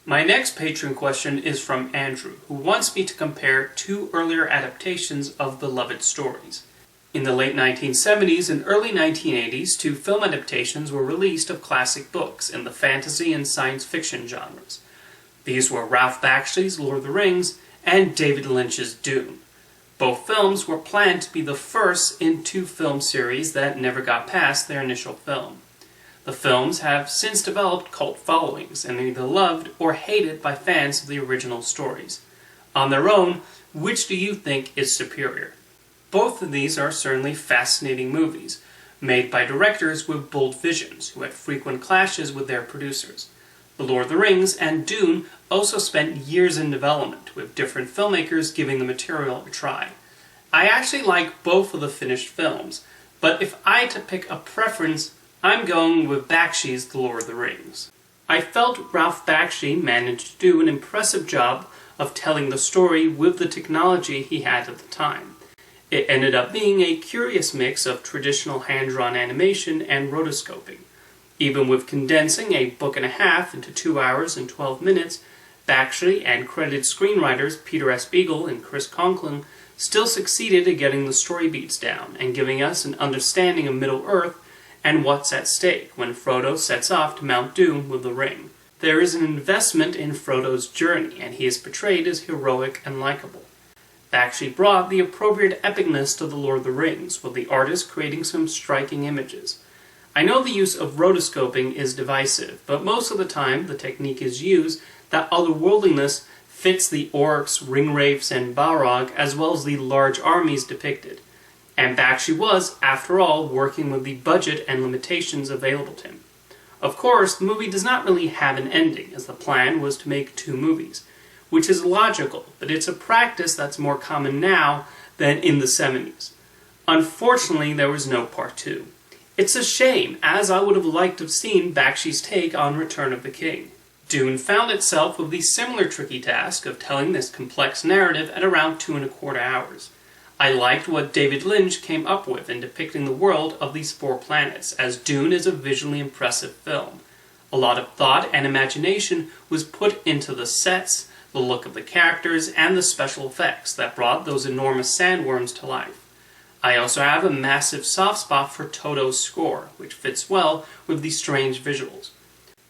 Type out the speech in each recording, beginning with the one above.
My next Patreon question is from Andrew, who wants me to compare two earlier adaptations of beloved stories. In the late 1970s and early 1980s, two film adaptations were released of classic books in the fantasy and science fiction genres. These were Ralph Bakshi's Lord of the Rings and David Lynch's Dune. Both films were planned to be the first in two film series that never got past their initial film. The films have since developed cult followings and are either loved or hated by fans of the original stories. On their own, which do you think is superior? Both of these are certainly fascinating movies, made by directors with bold visions who had frequent clashes with their producers. The Lord of the Rings and Dune also spent years in development, with different filmmakers giving the material a try. I actually like both of the finished films, but if I had to pick a preference, I'm going with Bakshi's The Lord of the Rings. I felt Ralph Bakshi managed to do an impressive job of telling the story with the technology he had at the time. It ended up being a curious mix of traditional hand-drawn animation and rotoscoping. Even with condensing a book and a half into 2 hours and 12 minutes, Bakshi and credited screenwriters Peter S. Beagle and Chris Conklin still succeeded at getting the story beats down and giving us an understanding of Middle-earth and what's at stake when Frodo sets off to Mount Doom with the ring. There is an investment in Frodo's journey, and he is portrayed as heroic and likable. Bakshi brought the appropriate epicness to The Lord of the Rings, with the artist creating some striking images. I know the use of rotoscoping is divisive, but most of the time the technique is used that otherworldliness fits the orcs, ringwraiths, and Balrog, as well as the large armies depicted. And Bakshi was, after all, working with the budget and limitations available to him. Of course, the movie does not really have an ending, as the plan was to make 2 movies, which is logical, but it's a practice that's more common now than in the 70s. Unfortunately, there was no part 2. It's a shame, as I would have liked to have seen Bakshi's take on Return of the King. Dune found itself with the similar tricky task of telling this complex narrative at around 2¼ hours. I liked what David Lynch came up with in depicting the world of these 4 planets, as Dune is a visually impressive film. A lot of thought and imagination was put into the sets, the look of the characters, and the special effects that brought those enormous sandworms to life. I also have a massive soft spot for Toto's score, which fits well with these strange visuals.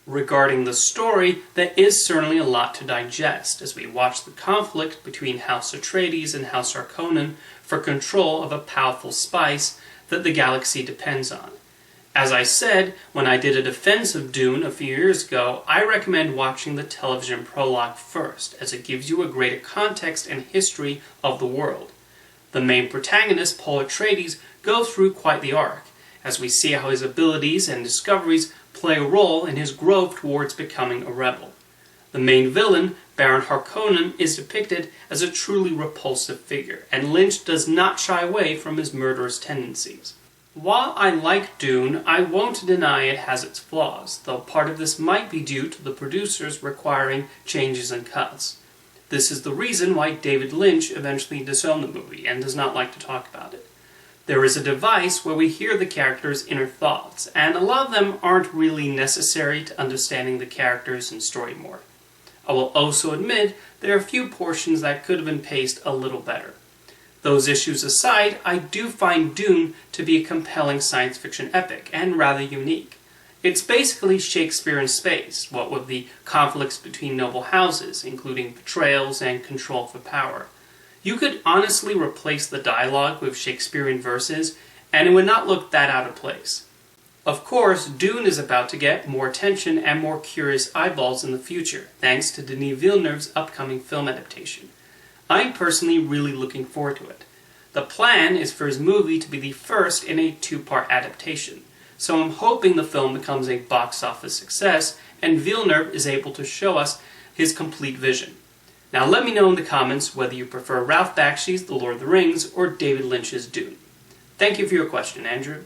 Regarding the story, there is certainly a lot to digest as we watch the conflict between House Atreides and House Harkonnen for control of a powerful spice that the galaxy depends on. As I said when I did a defense of Dune a few years ago, I recommend watching the television prologue first, as it gives you a greater context and history of the world. The main protagonist, Paul Atreides, goes through quite the arc, as we see how his abilities and discoveries play a role in his growth towards becoming a rebel. The main villain, Baron Harkonnen, is depicted as a truly repulsive figure, and Lynch does not shy away from his murderous tendencies. While I like Dune, I won't deny it has its flaws, though part of this might be due to the producers requiring changes and cuts. This is the reason why David Lynch eventually disowned the movie and does not like to talk about it. There is a device where we hear the characters' inner thoughts, and a lot of them aren't really necessary to understanding the characters and story more. I will also admit there are a few portions that could have been paced a little better. Those issues aside, I do find Dune to be a compelling science fiction epic, and rather unique. It's basically Shakespeare in space, what with the conflicts between noble houses, including betrayals and control for power. You could honestly replace the dialogue with Shakespearean verses, and it would not look that out of place. Of course, Dune is about to get more attention and more curious eyeballs in the future, thanks to Denis Villeneuve's upcoming film adaptation. I'm personally really looking forward to it. The plan is for his movie to be the first in a 2-part adaptation, so I'm hoping the film becomes a box office success and Villeneuve is able to show us his complete vision. Now let me know in the comments whether you prefer Ralph Bakshi's The Lord of the Rings or David Lynch's Dune. Thank you for your question, Andrew.